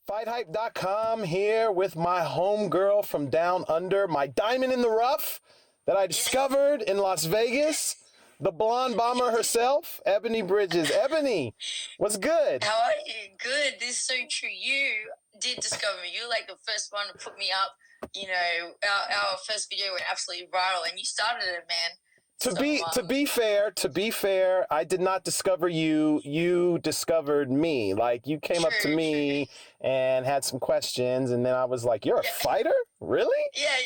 FightHype.com here with my homegirl from down under, my diamond in the rough that I discovered in Las Vegas, the blonde bomber herself, Ebanie Bridges. Ebanie, what's good? How are you? Good. This is so true. You did discover me. You're like the first one to put me up. You know, our first video went absolutely viral, and you started it, man. To be fair, I did not discover you. You discovered me. Like, you came up to me and had some questions, and then I was like, "You're a fighter, really?" Yeah.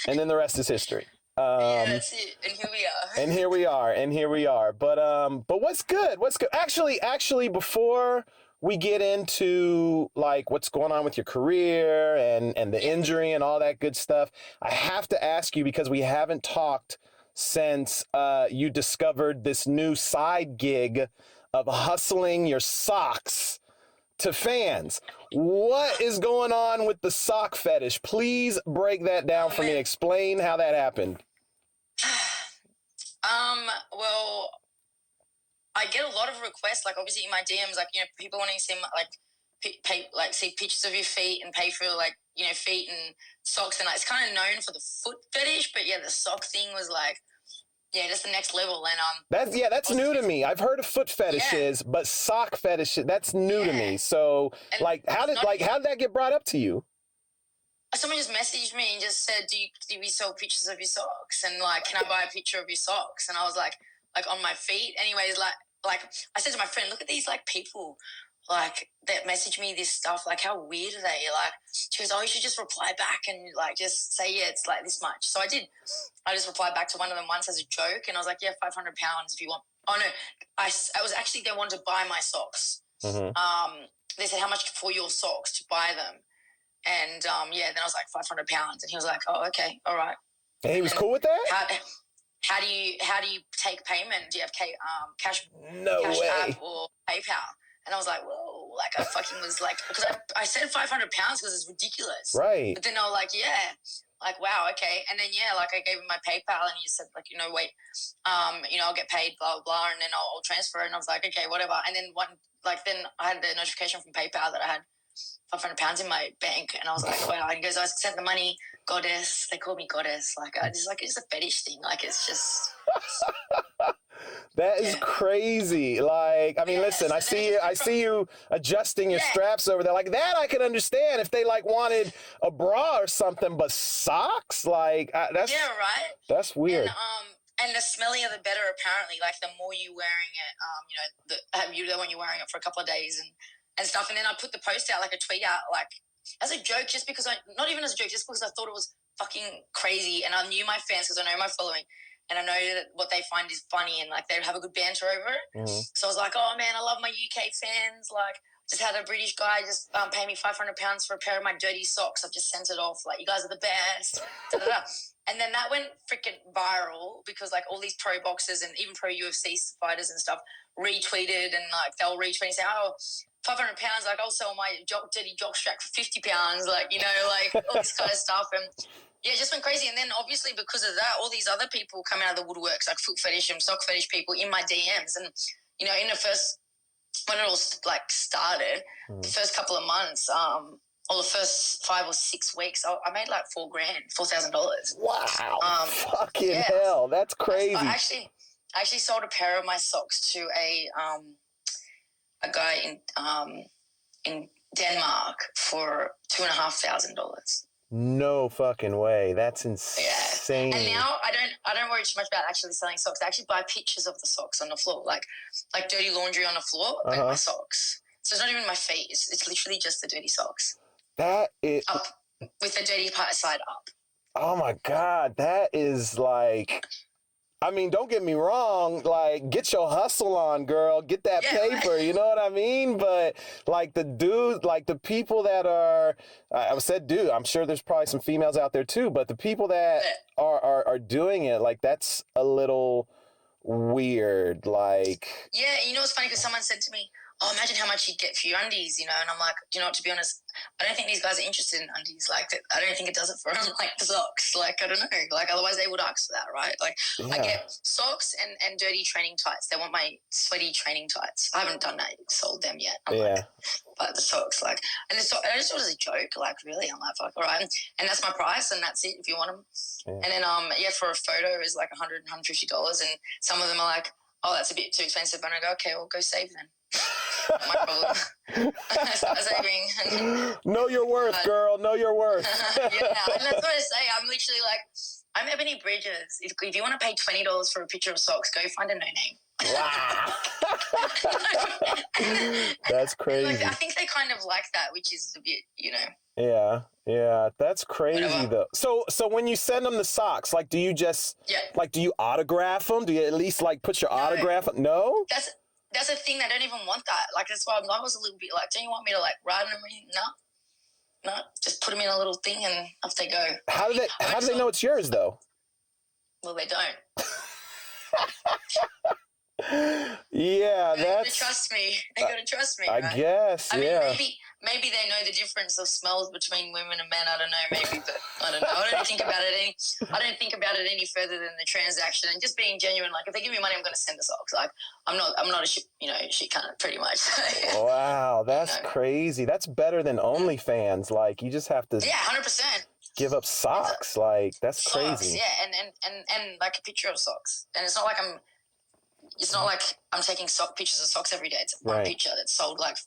And then the rest is history. Yeah, that's it. And here we are. And here we are. But what's good? What's good? Actually, before we get into like what's going on with your career and the injury and all that good stuff, I have to ask you because we haven't talked since you discovered this new side gig of hustling your socks to fans. What is going on with the sock fetish? Please break that down for me. Explain how that happened. Well, I get a lot of requests, like obviously in my DMs, like, you know, people wanting to see see pictures of your feet and pay for like, you know, feet and socks, and like, it's kind of known for the foot fetish, but yeah, the sock thing was like, yeah, just the next level. And that's new to me. I've heard of foot fetishes, but sock fetishes, that's new to me. So and like how did that get brought up to you? Someone just messaged me and just said, do we sell pictures of your socks? And like, can I buy a picture of your socks? And I was like on my feet. Anyways, like I said to my friend, look at these like people like that message me this stuff. Like, how weird are they? Like, she goes, oh, you should just reply back and like just say, yeah, it's like this much. So I did. I just replied back to one of them once as a joke, and I was like, yeah, 500 pounds if you want. Oh no, I was actually, they wanted to buy my socks. Mm-hmm. They said, how much for your socks to buy them? And then I was like 500 pounds, and he was like, oh, okay, all right. And he was cool with that? How do you take payment? Do you have cash way. app or PayPal? And I was like, whoa, like I fucking was like, because I said 500 pounds because it's ridiculous. Right. But then I was like, yeah, like, wow, okay. And then, yeah, like I gave him my PayPal, and he said like, you know, wait, you know, I'll get paid, blah, blah, blah. And then I'll transfer it. And I was like, okay, whatever. And then then I had the notification from PayPal that I had 500 pounds in my bank, and I was like, wow. And he goes, I sent the money, goddess. They call me goddess. Like, it's a fetish thing. Like, it's just. That is crazy. Like, I mean, listen, I see you adjusting your straps over there. Like that, I can understand if they like wanted a bra or something, but socks, like that's right. That's weird. And the smellier the better. Apparently, like the more you wearing it, you know, the one you're wearing it for a couple of days and stuff. And then I put the post out, like a tweet out, like as a joke, just because not even as a joke, just because I thought it was fucking crazy, and I knew my fans because I know my following. And I know that what they find is funny, and like they have a good banter over it. Mm-hmm. So I was like, oh man, I love my UK fans. Like, just had a British guy just pay me 500 pounds for a pair of my dirty socks. I've just sent it off. Like, you guys are the best. And then that went freaking viral because like all these pro boxers and even pro UFC fighters and stuff retweeted, and like they'll retweet and say, oh, 500 pounds, like I'll sell my dirty jock strap for 50 pounds. Like, you know, like all this kind of stuff. And yeah, it just went crazy. And then obviously because of that, all these other people come out of the woodworks, like foot fetish and sock fetish people in my DMs. And, you know, when it all like started, the first couple of months, or the first 5 or 6 weeks, I made like $4,000. Wow. Fucking hell. That's crazy. I actually sold a pair of my socks to a guy in Denmark for $2,500. No fucking way. That's insane. Yeah. And now I don't worry too much about actually selling socks. I actually buy pictures of the socks on the floor, like dirty laundry on the floor, like my socks. So it's not even my feet. It's literally just the dirty socks. That is up with the dirty part side up. Oh my God, that is like. I mean, don't get me wrong, like, get your hustle on, girl. Get that paper, you know what I mean? But, like, the people that are, I said dude, I'm sure there's probably some females out there too, but the people that are doing it, like, that's a little weird, like. Yeah, you know what's funny? Because someone said to me, oh, imagine how much you'd get for your undies, you know? And I'm like, you know what, to be honest, I don't think these guys are interested in undies. Like, I don't think it does it for them, like socks. Like, I don't know. Like, otherwise they would ask for that, right? Like, I get socks and dirty training tights. They want my sweaty training tights. I haven't done that, sold them yet. I'm like, but the socks, like, and I just thought it was a joke, like, really. I'm like, fuck, all right. And that's my price, and that's it if you want them. Yeah. And then, for a photo is like $100, $150. And some of them are like, oh, that's a bit too expensive. And I go, okay, well, go save then. My problem. Saving. Know your worth, girl. Know your worth. Yeah, and that's what I say. I'm literally like, I'm Ebanie Bridges. If you want to pay $20 for a picture of socks, go find a no-name. Wow. That's crazy. Like, I think they kind of like that, which is a bit, you know. Yeah, that's crazy though. So when you send them the socks, like, do you just like, do you autograph them? Do you at least like put your autograph? No. That's a thing. They don't even want that. Like, that's why I was a little bit like, don't you want me to like write them or anything? No, just put them in a little thing and off they go. How do they know it's yours though? Well, they don't. Yeah, they gotta trust me. They gotta trust me. I right? guess. I mean, maybe they know the difference of smells between women and men. I don't know, maybe, but I don't know. I don't think about it any further than the transaction and just being genuine. Like, if they give me money, I'm gonna send the socks. Like, I'm not a shit cunt, pretty much. Wow, that's crazy. That's better than OnlyFans. Like, you just have to 100%. give up socks. Like, that's crazy. Socks, yeah, and like a picture of socks. And it's not like I'm taking pictures of socks every day. It's one picture that's sold like,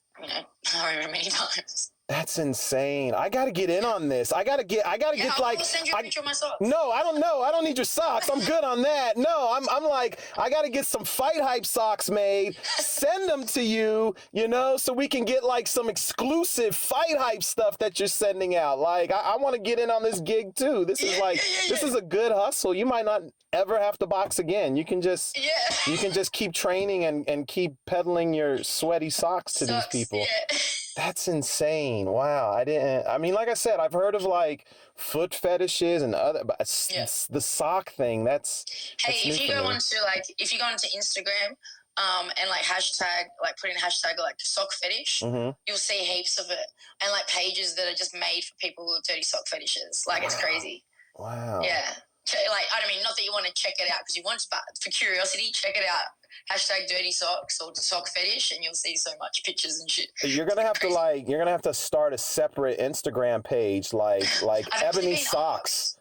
however many times. That's insane. I gotta get in on this. I gotta get like. I'll send you a picture of my socks. No, I don't know. I don't need your socks. I'm good on that. No, I'm like, I gotta get some FightHype socks made. Send them to you, so we can get like some exclusive FightHype stuff that you're sending out. Like, I want to get in on this gig too. This is like, this is a good hustle. You might not ever have to box again. You can just keep training and keep peddling your sweaty socks to these people. Yeah. That's insane. Wow. I mean, like I said, I've heard of like foot fetishes and other, but the sock thing, if you go onto Instagram, and like put in hashtag like sock fetish, you'll see heaps of it. And like pages that are just made for people who have dirty sock fetishes. Like, it's crazy. Wow. Yeah. Like, I mean, not that you want to check it out because you want to, but for curiosity, check it out. Hashtag dirty socks or sock fetish, and you'll see so much pictures and shit. You're gonna have to start a separate Instagram page, like Ebanie Socks.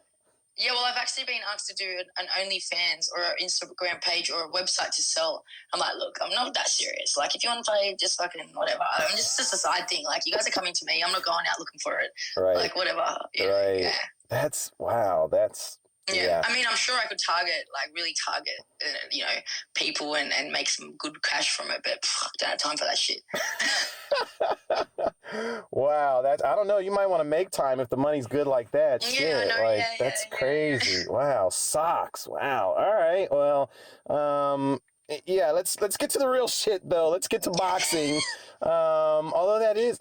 Yeah, well, I've actually been asked to do an OnlyFans or an Instagram page or a website to sell. I'm like, look, I'm not that serious. Like, if you want to play, just fucking whatever. I'm just a side thing. Like, you guys are coming to me. I'm not going out looking for it. Right. Like, whatever. Right. Yeah. That's wow. That's. Yeah, I mean, I'm sure I could really target, people and make some good cash from it, but I don't have time for that shit. Wow, I don't know. You might want to make time if the money's good like that. Shit, I know, that's crazy. Wow, socks. Wow. All right. Well, let's get to the real shit though. Let's get to boxing. Although that is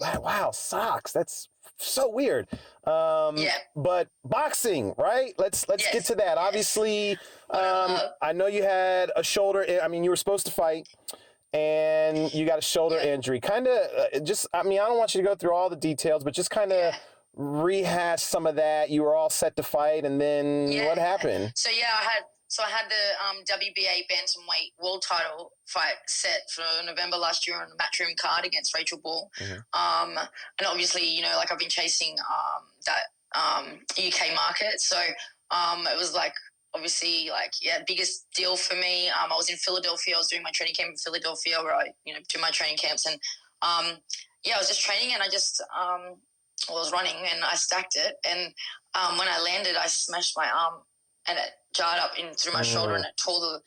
socks. That's so weird. But boxing, right? Let's get to that. Obviously, I know you had a shoulder. I mean, you were supposed to fight, and you got a shoulder injury. Kind of, I don't want you to go through all the details, but just kind of rehash some of that. You were all set to fight, and then what happened? So I had the WBA bantamweight world title fight set for November last year on a Matchroom card against Rachel Ball. And obviously, I've been chasing that UK market. So it was like, obviously, biggest deal for me. I was in Philadelphia. I was doing my training camp in Philadelphia where I, do my training camps. And, I was just training and I just was running and I stacked it. And when I landed, I smashed my arm and it jarred up in through my shoulder and it tore the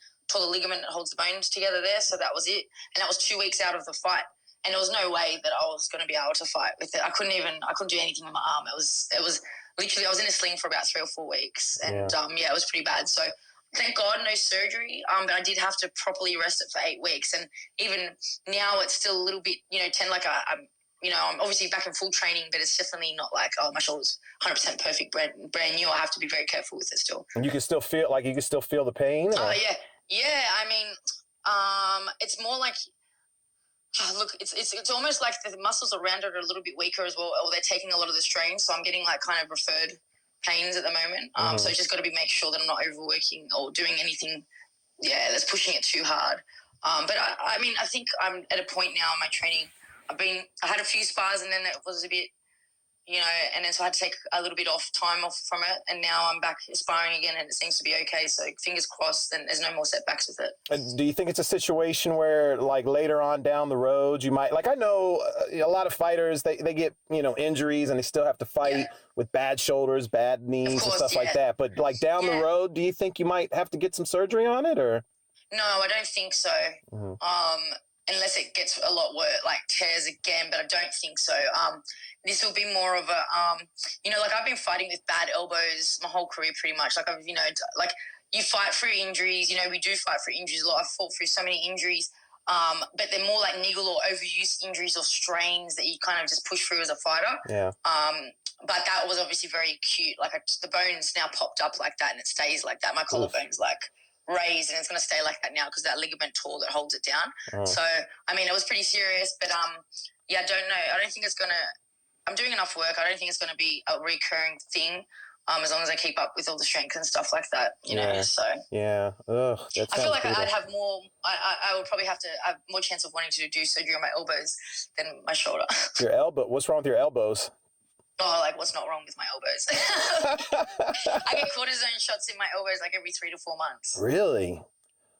ligament that holds the bones together there. So that was it. And that was 2 weeks out of the fight. And there was no way that I was going to be able to fight with it. I couldn't do anything with my arm. It was literally, I was in a sling for about 3 or 4 weeks. And it was pretty bad. So thank God, no surgery. But I did have to properly rest it for 8 weeks. And even now it's still a little bit, I'm obviously back in full training, but it's definitely not like, my shoulder's 100% perfect, brand new. I have to be very careful with it still. And you can still feel the pain? Or? Oh, yeah. Yeah, I mean, it's more like, Look, it's almost like the muscles around it are a little bit weaker as well, or they're taking a lot of the strain. So I'm getting like kind of referred pains at the moment. So I just got to make sure that I'm not overworking or doing anything, that's pushing it too hard. But I mean, I think I'm at a point now in my training. I had a few spars, and then it was a bit, and then so I had to take a little bit time off from it, and now I'm back sparring again, and it seems to be okay. So fingers crossed, and there's no more setbacks with it. And do you think it's a situation where, like, later on down the road, you might, like, I know a lot of fighters, they get, injuries, and they still have to fight with bad shoulders, bad knees, and stuff like that. But, like, down the road, do you think you might have to get some surgery on it, or? No, I don't think so. Unless it gets a lot worse, like tears again, but I don't think so. This will be more of a, like I've been fighting with bad elbows my whole career pretty much. Like like you fight through injuries, we do fight through injuries a lot. I've fought through so many injuries, but they're more like niggle or overuse injuries or strains that you kind of just push through as a fighter. Yeah. But that was obviously very acute. Like the bone's now popped up like that and it stays like that. My collarbone's like raised and it's going to stay like that now because that ligament tore that holds it down. So, I mean, it was pretty serious, but I don't know. I don't think it's going to, I'm doing enough work. I don't think it's going to be a recurring thing as long as I keep up with all the strength and stuff like that, know, so. Yeah. Ugh, I feel like I'd have more, I would probably have to have more chance of wanting to do surgery on my elbows than my shoulder. Your elbow? What's wrong with your elbows? Oh, like what's not wrong with my elbows? I get cortisone shots in my elbows like every 3 to 4 months. Really?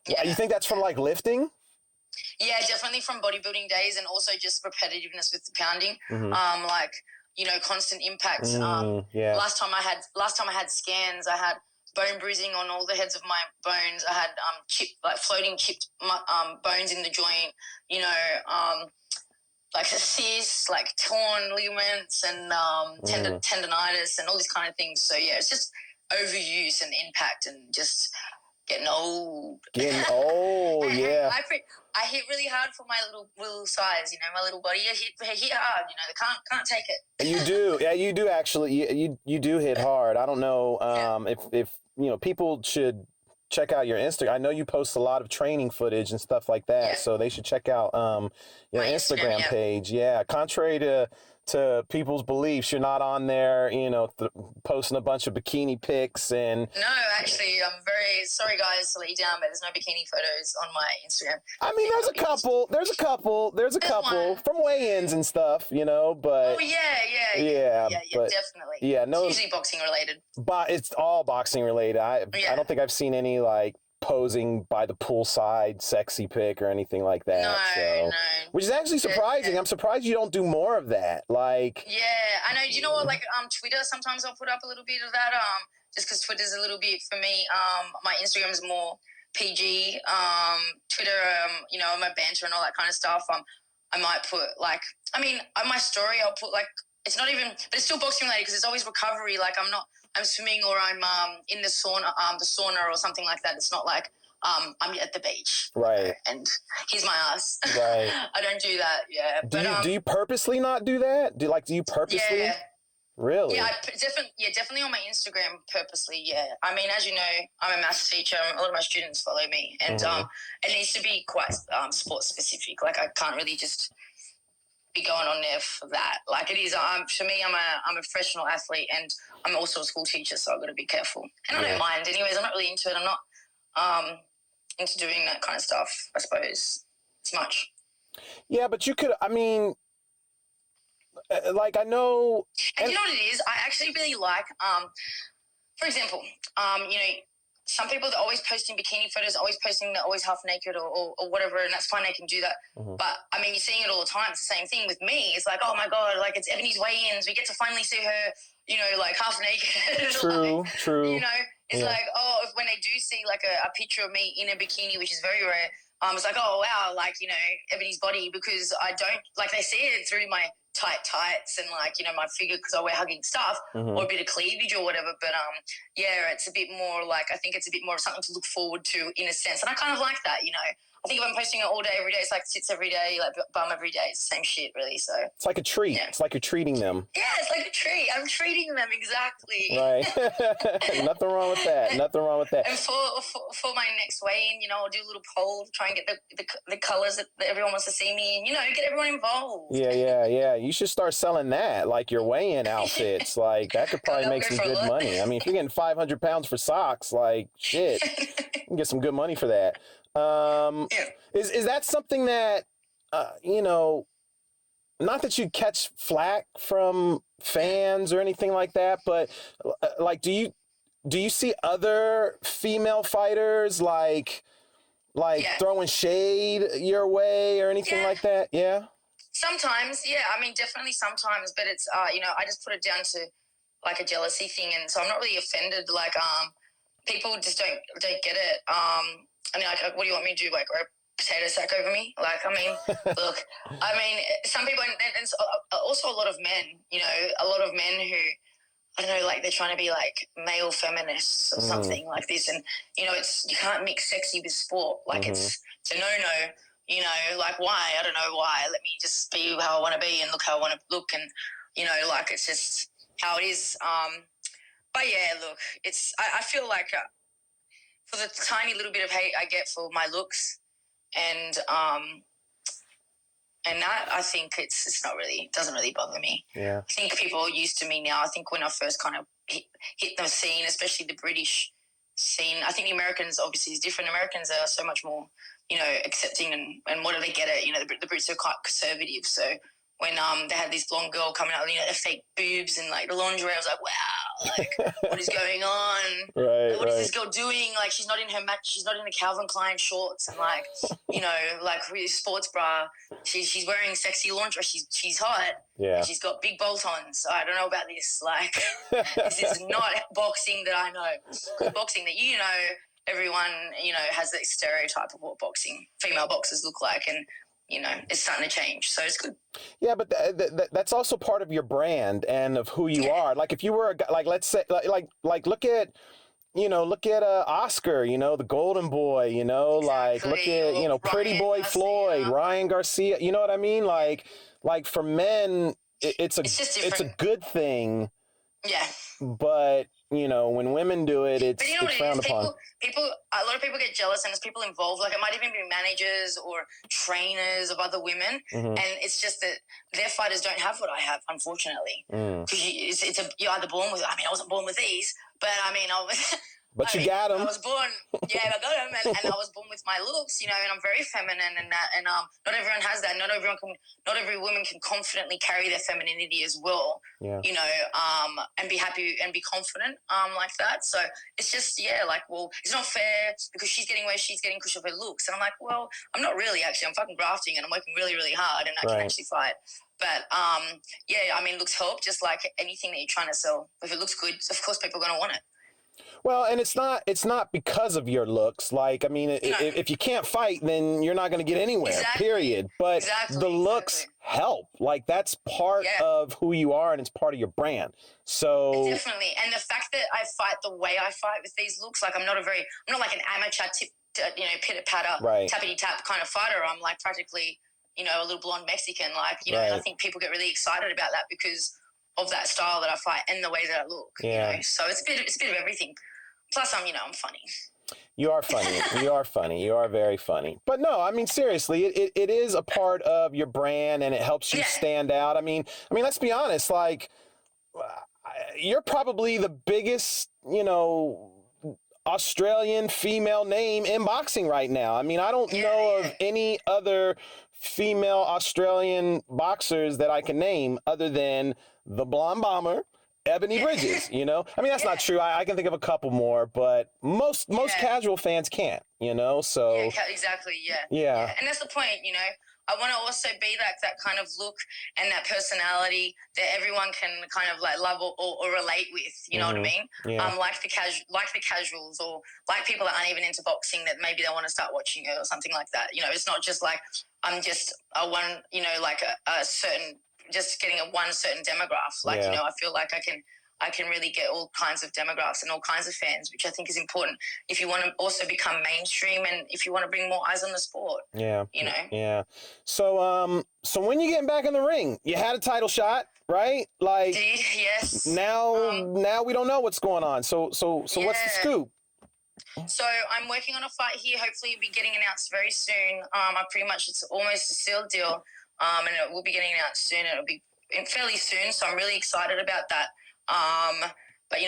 Yeah. You think that's from like lifting? Yeah, definitely from bodybuilding days and also just repetitiveness with the pounding. Constant impact. Last time I had scans, I had bone bruising on all the heads of my bones. I had floating chipped bones in the joint. Like a cyst, like torn ligaments and tendonitis and all these kind of things. So yeah, it's just overuse and impact and just getting old. Getting old, yeah. I hit really hard for my little size, my little body. I hit hard, they can't take it. You do, yeah, you do actually. You do hit hard. I don't know if people should check out your Instagram. I know you post a lot of training footage and stuff like that, so they should check out your Instagram page. Yeah, contrary to people's beliefs, you're not on there, posting a bunch of bikini pics and. No, actually, I'm very sorry, guys, to let you down, but there's no bikini photos on my Instagram. I mean, there's a couple from weigh-ins and stuff, but. Oh yeah, definitely. Yeah, no. It's usually boxing related. But it's all boxing related. I don't think I've seen any like posing by the poolside sexy pic or anything like that. No. Which is actually surprising. Yeah. I'm surprised you don't do more of that. Like. Yeah, I know. You know what? Like Twitter, sometimes I'll put up a little bit of that. Just because Twitter's a little bit for me. My Instagram is more PG. Twitter, my banter and all that kind of stuff. I might put on my story I'll put it's not even, but it's still boxing related because it's always recovery. Like I'm swimming or I'm in the sauna or something like that. It's not like I'm at the beach, right? And here's my ass, right? I don't do that. Yeah. Do you purposely not do that? Do you purposely? Yeah. Really? Yeah, definitely on my Instagram purposely. Yeah, I mean, as you know, I'm a maths teacher. A lot of my students follow me, and it needs to be quite sport specific. Like I can't really just be going on there for that. Like it is. For me, I'm a professional athlete, and I'm also a school teacher, so I've got to be careful. And I don't mind. Anyways, I'm not really into it. I'm not into doing that kind of stuff. I suppose it's much. Yeah, but you could. I mean. Like I know, and you know what it is. I actually really like, for example, some people are always posting bikini photos, always posting they're always half naked or whatever, and that's fine. They can do that. But I mean, you're seeing it all the time. It's the same thing with me. It's like, oh my god, like it's Ebanie's weigh-ins. We get to finally see her, like half naked. True. It's like, when they do see like a picture of me in a bikini, which is very rare. It's like, oh wow, like Ebanie's body, because I don't like they see it through my tight tights and my figure because I wear hugging stuff or a bit of cleavage or whatever. But it's a bit more like, I think it's a bit more of something to look forward to in a sense. And I kind of like that, I think if I'm posting it all day, every day, it's like tits every day, like bum every day. It's the same shit, really. So it's like a treat. Yeah. It's like you're treating them. Yeah, it's like a treat. I'm treating them, exactly. Right. Nothing wrong with that. Nothing wrong with that. And for my next weigh-in, you know, I'll do a little poll, try and get the colors that everyone wants to see me, and, you know, get everyone involved. Yeah. You should start selling that, like your weigh-in outfits. Like that could probably make some good money. I mean, if you're getting 500 pounds for socks, like shit, you can get some good money for that. Is that something that you know? Not that you catch flack from fans or anything like that, but like, do you see other female fighters like throwing shade your way or anything like that? Yeah. Sometimes, yeah. I mean, definitely sometimes, but it's you know, I just put it down to like a jealousy thing, and so I'm not really offended. Like, people just don't get it. I mean, like, what do you want me to do? Like, or potato sack over me? Like, I mean, look, I mean, some people, and also a lot of men, you know, a lot of men who, I don't know, like they're trying to be like male feminists or something like this. And, you know, you can't mix sexy with sport. Like it's a no-no, you know, like why? I don't know why. Let me just be how I want to be and look how I want to look. And, you know, like it's just how it is. But yeah, look, I feel like for the tiny little bit of hate I get for my looks, and that, I think it's not really, doesn't really bother me. Yeah. I think people are used to me now. I think when I first kind of hit the scene, especially the British scene, I think the Americans obviously is different. Americans are so much more, you know, accepting and what do they get it? You know, the Brits are quite conservative. So when they had this blonde girl coming out, you know, the fake boobs and like the lingerie, I was like, wow, like what is going on? Right. What is this girl doing? Like she's not in her match. She's not in the Calvin Klein shorts and like, you know, like sports bra. She's wearing sexy lingerie. She's hot. Yeah. And she's got big bolt-ons. So I don't know about this. Like this is not boxing that I know. Because boxing that you know, everyone, you know, has the stereotype of what female boxers look like, and you know, it's starting to change, so it's good. Yeah, but that's also part of your brand and of who you are. Like if you were a guy, like let's say, like look at Oscar, you know, the Golden Boy, you know, like look at, you know, Pretty Boy Floyd, Ryan Garcia, you know what I mean? Like for men, it's a good thing. Yeah. But you know, when women do it, it's frowned upon. A lot of people get jealous, and there's people involved. Like it might even be managers or trainers of other women, and it's just that their fighters don't have what I have, unfortunately. Because you're either born with. I mean, I wasn't born with these, but I mean, I was. But you got them. I was born, I got them, and I was born with my looks, you know, and I'm very feminine, and that, and not everyone has that. Not every woman can confidently carry their femininity as well, you know, and be happy and be confident, like that. So it's just, like, well, it's not fair because she's getting where she's getting because of her looks, and I'm like, well, I'm not really actually. I'm fucking grafting, and I'm working really, really hard, and I can actually fight. But I mean, looks help, just like anything that you're trying to sell. If it looks good, of course, people are going to want it. Well, and it's not because of your looks. Like, I mean, if you can't fight, then you're not going to get anywhere, period. But the looks help. Like, that's part of who you are, and it's part of your brand. So definitely. And the fact that I fight the way I fight with these looks, like I'm not like an amateur pitter-patter, tappity-tap kind of fighter. I'm like practically, you know, a little blonde Mexican. Like, you know, and I think people get really excited about that because of that style that I fight and the way that I look. Yeah. You know? So it's a bit of everything. Plus, I'm funny. You are funny. You are funny. You are very funny. But no, I mean, seriously, it is a part of your brand, and it helps you stand out. I mean, let's be honest. Like, you're probably the biggest, you know, Australian female name in boxing right now. I mean, I don't know of any other female Australian boxers that I can name other than the Blonde Bomber, Ebanie Bridges, you know? I mean, that's not true. I can think of a couple more, but most casual fans can't, you know? So exactly, yeah. And that's the point, you know? I want to also be that kind of look and that personality that everyone can kind of like love or relate with, you know what I mean? Yeah. Like the casuals, or like people that aren't even into boxing that maybe they want to start watching it or something like that. You know, it's not just like I'm just a one, you know, like a certain, just getting a one certain demographic. Like, you know, I feel like I I can really get all kinds of demographics and all kinds of fans, which I think is important if you want to also become mainstream and if you want to bring more eyes on the sport. Yeah. You know? Yeah. So when you getting back in the ring, you had a title shot, right? Like, yes. Now we don't know what's going on. So what's the scoop? So I'm working on a fight here. Hopefully it'll be getting announced very soon. It's almost a sealed deal. And it will be getting announced soon. It'll be fairly soon. So I'm really excited about that. But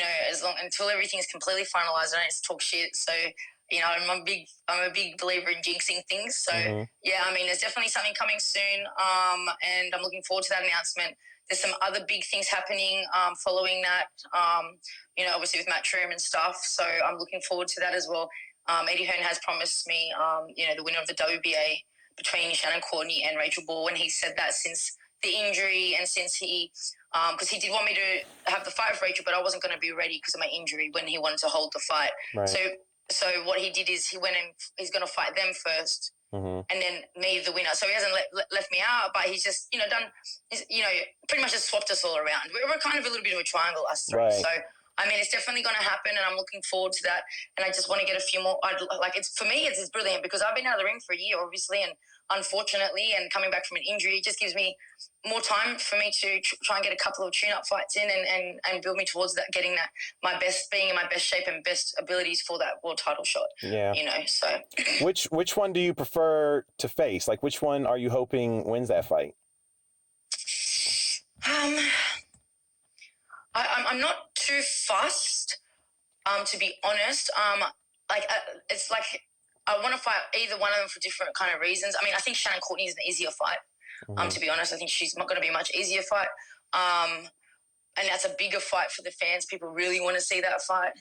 until everything's completely finalized, I don't just talk shit. So, I'm a big believer in jinxing things. So there's definitely something coming soon. And I'm looking forward to that announcement. There's some other big things happening following that, obviously with Matchroom and stuff. So I'm looking forward to that as well. Eddie Hearn has promised me, the winner of the WBA between Shannon Courtney and Rachel Ball. And he said that since the injury and since he, because he did want me to have the fight with Rachel, but I wasn't going to be ready because of my injury when he wanted to hold the fight. Right. So what he did is he went and he's going to fight them first. And then me, the winner. So he hasn't left me out, but he's just, pretty much just swapped us all around. We're kind of a little bit of a triangle, us three. Right. So, it's definitely going to happen, and I'm looking forward to that. And I just want to get a few more. For me, it's brilliant because I've been out of the ring for a year, obviously, and unfortunately, and coming back from an injury, it just gives me more time for me to try and get a couple of tune-up fights in and build me towards that, getting that being in my best shape and best abilities for that world title shot. Yeah. So. Which one do you prefer to face? Like, which one are you hoping wins that fight? I'm not too fussed, to be honest. It's like I want to fight either one of them for different kind of reasons. I think Shannon Courtney is an easier fight. To be honest, I think she's not going to be a much easier fight. And that's a bigger fight for the fans. People really want to see that fight.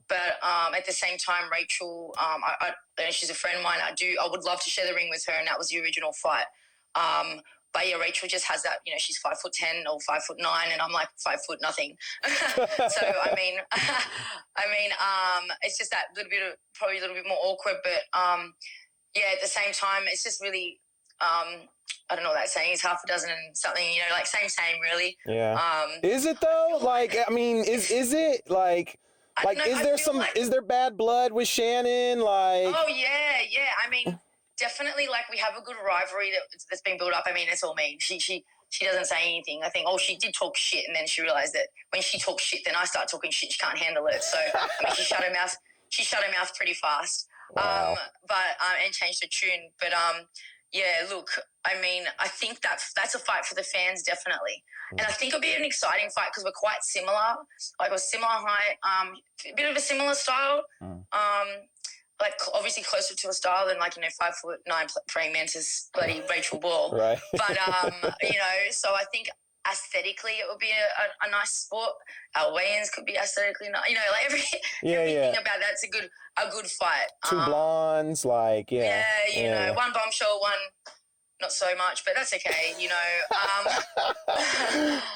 But at the same time, Rachel, she's a friend of mine. I would love to share the ring with her, and that was the original fight. But yeah, Rachel just has that, she's 5'10" or 5'9", and I'm like 5 foot nothing. So it's just that probably a little bit more awkward. But at the same time, it's just really, I don't know what that saying is, half a dozen and something, same, really. Yeah. Is it though? Is it like? Is there bad blood with Shannon? Oh yeah. Definitely, we have a good rivalry that's been built up. It's all me. She doesn't say anything. I think, she did talk shit, and then she realized that when she talks shit, then I start talking shit. She can't handle it. So she shut her mouth. She shut her mouth pretty fast. Wow. And changed the tune. But look, I think that's a fight for the fans, definitely. And I think it'll be an exciting fight because we're quite similar. We're similar height, a bit of a similar style. Obviously closer to a style than 5'9" praying mantis bloody Rachel Ball. Right. But so I think aesthetically it would be a nice sport. Our weigh-ins could be aesthetically nice. Everything about that's a good fight. Two blondes, one bombshell, one not so much, but that's okay.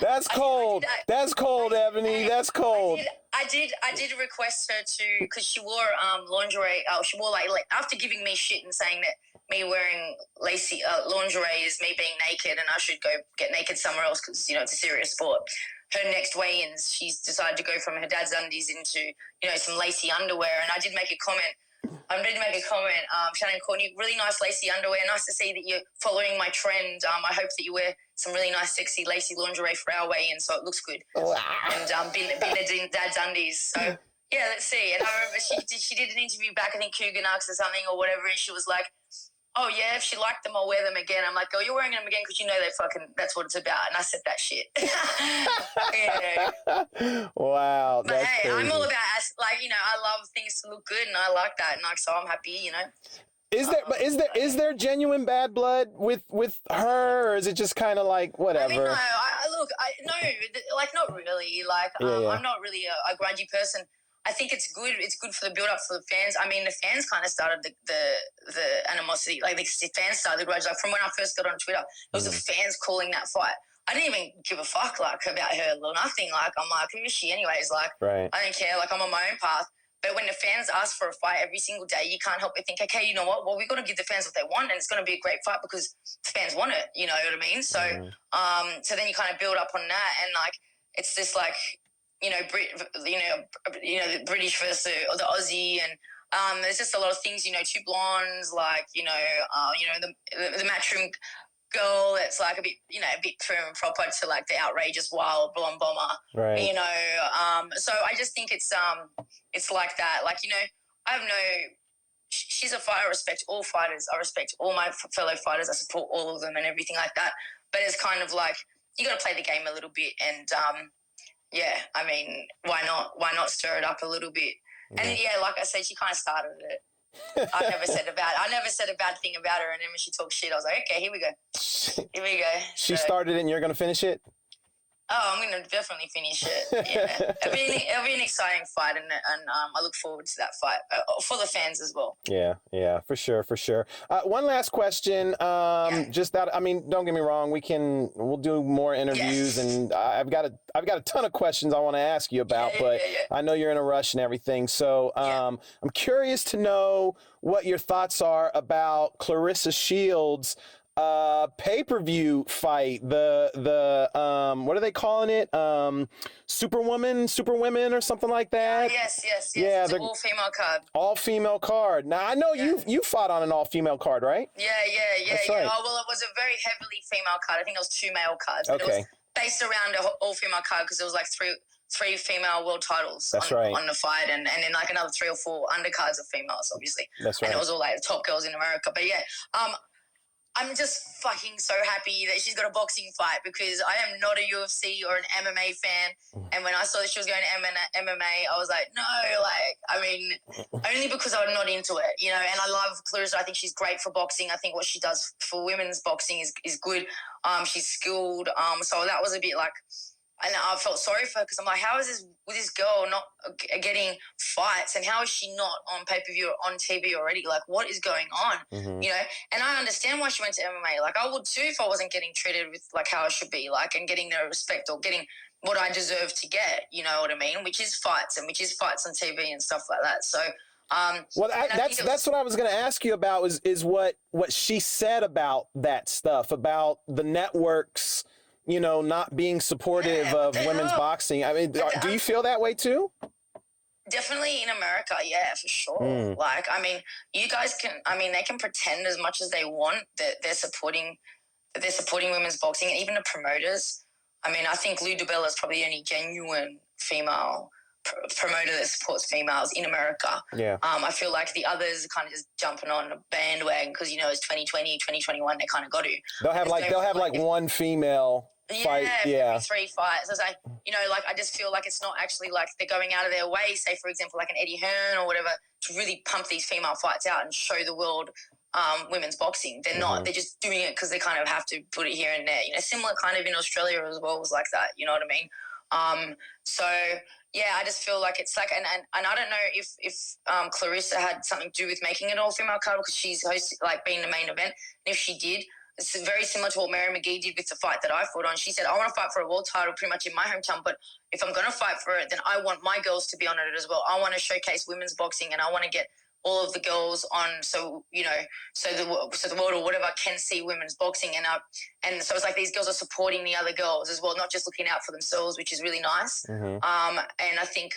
That's cold. That's cold, Ebanie. That's cold. I did request her to, because she wore lingerie. She wore after giving me shit and saying that me wearing lacy lingerie is me being naked and I should go get naked somewhere else because it's a serious sport. Her next weigh-ins, she's decided to go from her dad's undies into some lacy underwear, and I did make a comment. I'm ready to make a comment. Shannon Courtney, really nice lacy underwear. Nice to see that you're following my trend. I hope that you wear some really nice, sexy, lacy lingerie for our weigh-in, so it looks good. Wow. And being her dad's undies. So, let's see. And I remember she did an interview back, I think Cougar Nugs or something or whatever, and she was like, oh, yeah, if she liked them, I'll wear them again. I'm like, oh, you're wearing them again because that's what it's about. And I said that shit. Wow. But hey, crazy. I'm all about, I love things to look good, and I like that. And so I'm happy, Is there genuine bad blood with her, or is it just kind of whatever? Not really. I'm not really a grungy person. I think it's good. It's good for the build-up for the fans. The fans kind of started the animosity. The fans started the grudge. From when I first got on Twitter, it was the fans calling that fight. I didn't even give a fuck, about her or nothing. I'm like, who is she anyways? Right. I don't care. I'm on my own path. But when the fans ask for a fight every single day, you can't help but think, okay, you know what? Well, we've got to give the fans what they want, and it's going to be a great fight because the fans want it. You know what I mean? So, so then you kind of build up on that, and it's just the British versus the Aussie, and there's just a lot of things, two blondes, like, the matchroom girl that's like a bit prim and proper to like the outrageous wild blonde bomber, right? So I just think it's like that, like, I have no. She's a fighter. I respect all fighters. I respect all my fellow fighters. I support all of them and everything like that. But it's kind of like you got to play the game a little bit, and I mean, why not? Why not stir it up a little bit? Yeah. And like I said, she kind of started it. I never said a bad thing about her, and then when she talked shit, I was like, okay, here we go. She started it, and you're gonna finish it. Oh, I'm going to definitely finish it. Yeah. it'll be an exciting fight, and I look forward to that fight for the fans as well. Yeah, for sure. One last question. Just that, I mean, don't get me wrong. We'll do more interviews, and I've got a ton of questions I want to ask you about, but I know you're in a rush and everything. So I'm curious to know what your thoughts are about Claressa Shields' pay-per-view fight, the what are they calling it? Superwomen or something like that? Yes. Yeah, it's an all-female card. Now, I know you fought on an all-female card, right? Yeah. That's right. Well, it was a very heavily female card. I think it was 2 male cards. But okay. It was based around an all-female card because there was like three female world titles on the fight, and then like another 3 or 4 undercards of females, obviously. That's right. And it was all like the top girls in America. But I'm just fucking so happy that she's got a boxing fight, because I am not a UFC or an MMA fan. And when I saw that she was going to MMA, I was like, no, only because I'm not into it, and I love Claressa. I think she's great for boxing. I think what she does for women's boxing is good. She's skilled. So that was a bit like, and I felt sorry for her, because I'm like, how is this girl not getting fights, and how is she not on pay-per-view or on TV already? Like, what is going on? Mm-hmm. And I understand why she went to MMA. Like, I would too if I wasn't getting treated with like how I should be, like, and getting the respect or getting what I deserve to get. You know what I mean? Which is fights on TV and stuff like that. So. That's what I was going to ask you about. Is what she said about that stuff, about the networks, not being supportive of women's boxing. I mean, do you feel that way too? Definitely in America, yeah, for sure. Like, I mean, you guys they can pretend as much as they want that they're supporting women's boxing, and even the promoters. I mean, I think Lou DiBella is probably the only genuine female promoter that supports females in America. Yeah. I feel like the others are kind of just jumping on a bandwagon because, it's 2020, 2021, they kind of got to. They'll have one female fight. Yeah. 3 fights. I was I just feel like it's not actually like they're going out of their way, say, for example, like an Eddie Hearn or whatever, to really pump these female fights out and show the world women's boxing. They're not. They're just doing it because they kind of have to put it here and there. Similar kind of in Australia as well was like that. You know what I mean? So yeah, I just feel like it's like, and I don't know if Claressa had something to do with making it all female card, because she's being the main event. And if she did, it's very similar to what Mary McGee did with the fight that I fought on. She said, I want to fight for a world title pretty much in my hometown, but if I'm going to fight for it, then I want my girls to be on it as well. I want to showcase women's boxing, and I want to get all of the girls on, so the world or whatever can see women's boxing, and so it's like these girls are supporting the other girls as well, not just looking out for themselves, which is really nice. And I think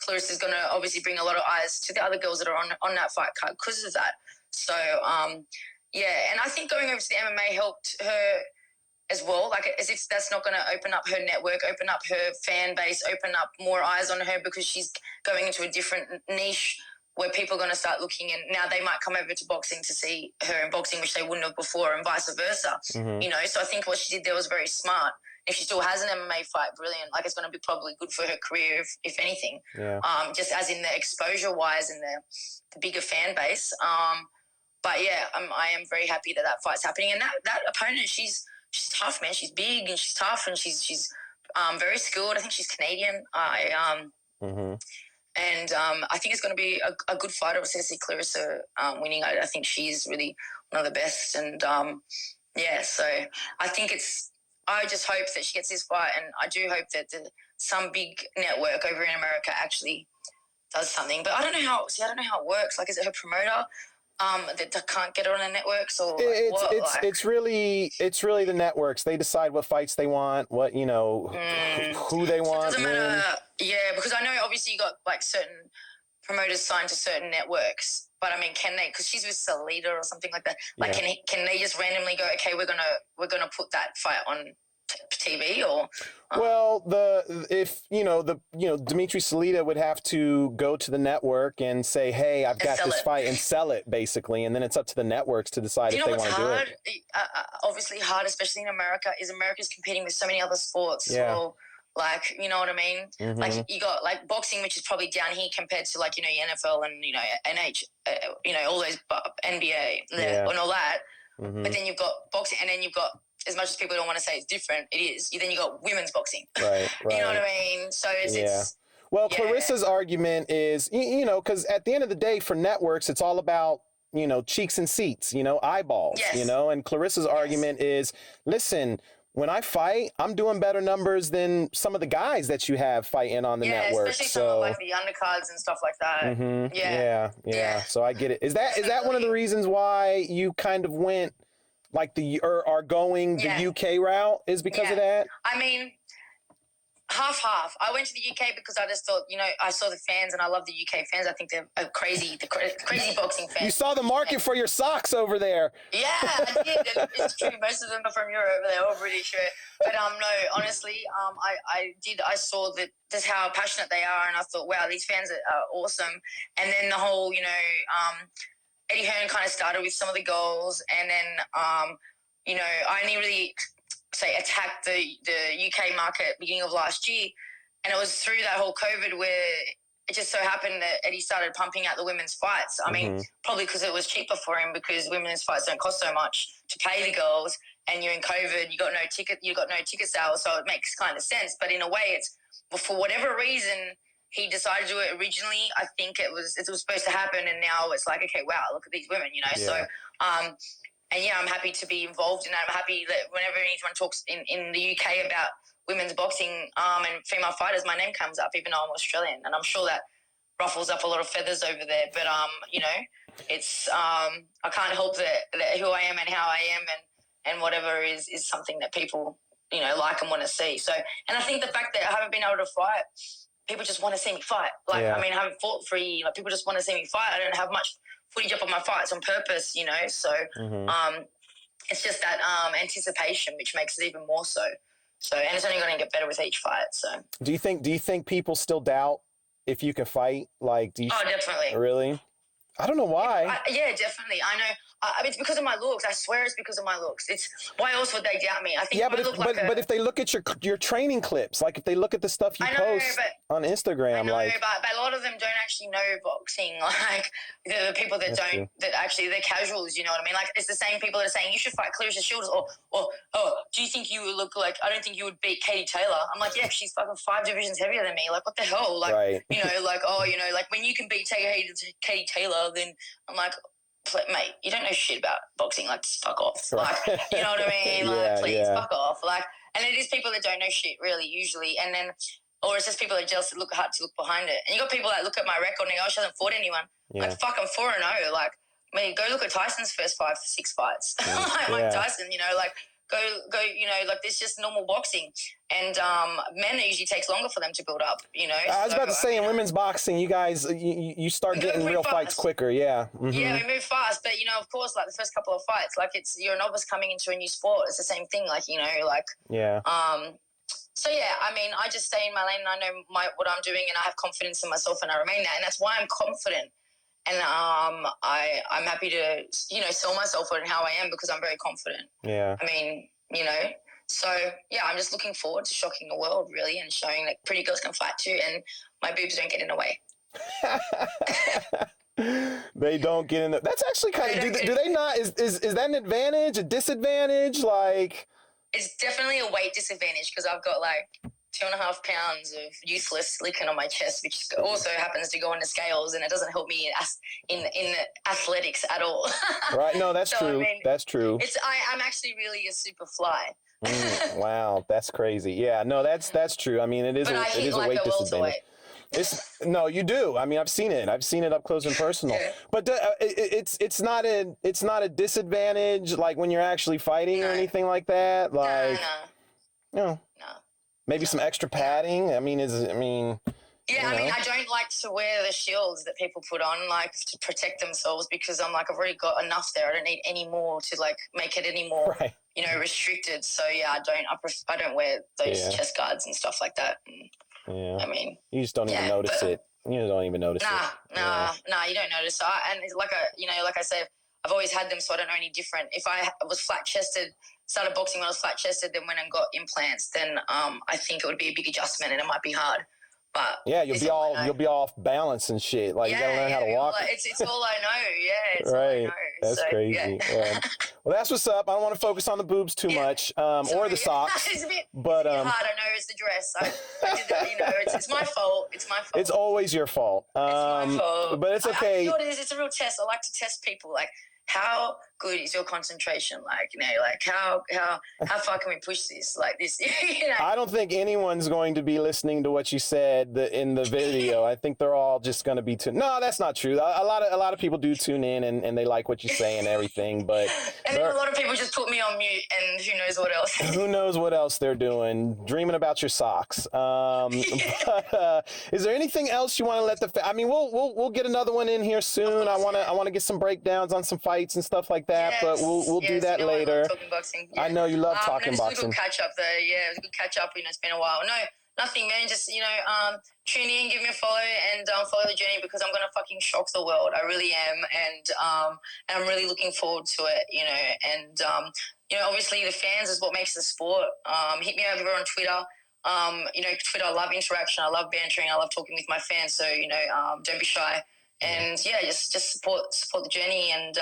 Claressa is going to obviously bring a lot of eyes to the other girls that are on that fight card because of that. So and I think going over to the MMA helped her as well, like, as if that's not going to open up her network, open up her fan base, open up more eyes on her, because she's going into a different niche where people are going to start looking, and now they might come over to boxing to see her in boxing, which they wouldn't have before, and vice versa. So I think what she did there was very smart. If she still has an MMA fight, brilliant. Like, it's going to be probably good for her career, if anything. Yeah. Just as in the exposure wise and the bigger fan base. But yeah, I am very happy that fight's happening, and that opponent, she's tough, man. She's big and she's tough, and she's very skilled. I think she's Canadian. And I think it's going to be a good fight. Obviously, to see Claressa winning. I think she's really one of the best. And, so I think I just hope that she gets this fight, and I do hope that some big network over in America actually does something. But I don't know how it works. Like, is it her promoter? that can't get on the networks or it's really the networks. They decide what fights they want, what who they want. It doesn't matter. Yeah, because I know obviously you got like certain promoters signed to certain networks, but I mean, can they? Because she's with Salida or something like that. Like, can they just randomly go, okay, we're gonna put that fight on TV or? Well, Dimitri Salida would have to go to the network and say, "Hey, I've got this fight," and sell it basically, and then it's up to the networks to decide if they want to do it. Obviously hard, especially in America, is America's competing with so many other sports. Yeah. So, like, you know what I mean? Mm-hmm. Like, you got like boxing, which is probably down here compared to like, your NFL and, all those NBA and all that. Mm-hmm. But then you've got boxing, and then you've got, as much as people don't want to say it's different, it is. Then you got women's boxing. Right. You know what I mean? So it's well, Clarissa's argument is, because at the end of the day, for networks, it's all about, cheeks and seats, eyeballs, and Clarissa's argument is, listen, when I fight, I'm doing better numbers than some of the guys that you have fighting on the network. Especially some of like the undercards and stuff like that. Mm-hmm. Yeah. So I get it. Is that one of the reasons why you kind of went like are going the UK route, is because of that? I mean, half. I went to the UK because I just thought, I saw the fans and I love the UK fans. I think they're crazy boxing fans. You saw the market for your socks over there. Yeah, I did. It's true. Most of them are from Europe. They're all British. But no, honestly, I saw that just how passionate they are, and I thought, wow, these fans are awesome. And then the whole, Eddie Hearn kind of started with some of the goals, and then, I only really attacked the UK market beginning of last year, and it was through that whole COVID where it just so happened that Eddie started pumping out the women's fights. I mean, probably because it was cheaper for him, because women's fights don't cost so much to pay the girls, and you're in COVID, you got no ticket sales, so it makes kind of sense. But in a way, it's, for whatever reason, he decided to do it originally. I think it was supposed to happen, and now it's like, okay, wow, look at these women, So, and I'm happy to be involved in that. I'm happy that whenever anyone talks in the UK about women's boxing and female fighters, my name comes up, even though I'm Australian, and I'm sure that ruffles up a lot of feathers over there. But it's I can't help that who I am and how I am and whatever is something that people like and want to see. So, and I think the fact that I haven't been able to fight, people just want to see me fight. I mean, I haven't fought for a year. Like, people just want to see me fight. I don't have much footage up on my fights on purpose, So, it's just that anticipation which makes it even more so. So, and it's only going to get better with each fight. So, do you think people still doubt if you can fight? Like, do you? Oh, definitely. Really? I don't know why. Yeah, definitely. I know. I mean, it's because of my looks. I swear it's because of my looks. It's why else would they doubt me? I think. Yeah, but if they look at your training clips, like if they look at the stuff you post on Instagram, but a lot of them don't actually know boxing. Like the people that that actually they're casuals. You know what I mean? Like, it's the same people that are saying you should fight Clarissa Shields, or do you think you would look like? I don't think you would beat Katie Taylor. I'm like, yeah, she's fucking 5 divisions heavier than me. Like, what the hell? Like, like when you can beat Katie Taylor, then I'm like, mate, you don't know shit about boxing. Like, just fuck off. Like, you know what I mean? Like, please, fuck off. Like, and it is people that don't know shit, really, usually. And then, or it's just people that just look hard to look behind it. And you got people that look at my record and go, oh, she hasn't fought anyone. Yeah. Like, fuck, I'm 4-0. Like, I mean, go look at Tyson's first 6 fights. Mike Tyson, like, go, like, this is just normal boxing. And men, it usually takes longer for them to build up, I was about to say, in women's boxing, you guys, you start getting real fights quicker, yeah. Mm-hmm. Yeah, we move fast. But, of course, like, the first couple of fights, like, you're a novice coming into a new sport. It's the same thing, like, Yeah. So, yeah, I mean, I just stay in my lane and I know what I'm doing, and I have confidence in myself, and I remain that. And that's why I'm confident. And I'm happy to, sell myself on how I am, because I'm very confident. Yeah. I mean, so, yeah, I'm just looking forward to shocking the world, really, and showing that pretty girls can fight too, and my boobs don't get in the way. They don't get in the... That's actually kind of... Do they not... Is that an advantage, a disadvantage? Like... It's definitely a weight disadvantage, because I've got, like, 2.5 pounds of useless liquor on my chest, which also happens to go on the scales, and it doesn't help me in athletics at all. Right? No, that's true. I mean, that's true. I'm actually really a super fly. Wow, that's crazy. Yeah, no, that's true. I mean, it is a weight disadvantage. No, you do. I mean, I've seen it. I've seen it up close and personal. Yeah. But it's not a disadvantage like when you're actually fighting or anything like that. Like, you know, maybe some extra padding. I mean, Yeah, I mean, I don't like to wear the shields that people put on, like, to protect themselves, because I'm like, I've already got enough there. I don't need any more to, like, make it any more, you know, restricted. So, yeah, I don't wear those chest guards and stuff like that. And, I mean, you just don't even notice it. You don't even notice it. Nah, you don't notice. And it's like like I say, I've always had them, so I don't know any different. If I was flat-chested, started boxing when I was flat-chested, then went and got implants, then I think it would be a big adjustment and it might be hard. But yeah, you'll be off balance and shit. Like, you gotta learn how to walk. It's all I know. Yeah, it's all I know. That's crazy. Yeah. Well, that's what's up. I don't want to focus on the boobs too much, or the socks. It's a bit hard. I know it's the dress. I did, you know, it's my fault. It's my fault. It's always your fault. It's my fault. But it's okay. You know what it is? It's a real test. I like to test people. Like, how good is your concentration? Like, you know, like how far can we push this? Like this, you know. I don't think anyone's going to be listening to what you said in the video. I think they're all just going to be No, that's not true. A lot of people do tune in and they like what you say and everything. But and then a lot of people just put me on mute, and who knows what else. Who knows what else they're doing? Dreaming about your socks. But, is there anything else you want to let I mean, we'll get another one in here soon. I want to get some breakdowns on some fights and stuff like that, but we'll do that later. I love talking boxing. Yeah. I know you love talking boxing. It was a good catch up though. Yeah, it was a good catch up. You know, it's been a while. No, nothing, man. Just, you know, tune in, give me a follow, and follow the journey, because I'm gonna fucking shock the world. I really am, and I'm really looking forward to it. You know, and you know, obviously the fans is what makes the sport. Hit me over on Twitter. You know, Twitter. I love interaction. I love bantering. I love talking with my fans. So, you know, don't be shy. And yeah, just support the journey. And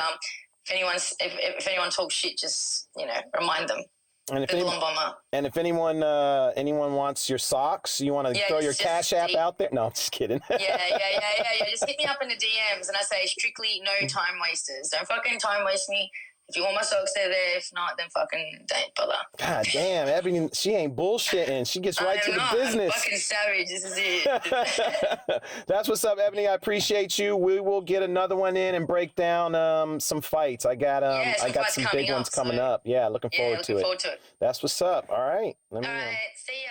if anyone talks shit, just, you know, remind them. And if anyone wants your socks, you want to throw your Cash App out there? No, I'm just kidding. Yeah. Just hit me up in the DMs, and I say strictly no time wasters. Don't fucking time waste me. If you want my socks, they're there. If not, then fucking don't bother. God damn, Ebony, she ain't bullshitting. She gets right to the business. I'm fucking savage. This is it. That's what's up, Ebony. I appreciate you. We will get another one in and break down some fights. I got some big ones coming up. Yeah, looking forward to it. That's what's up. All right. All right. See ya.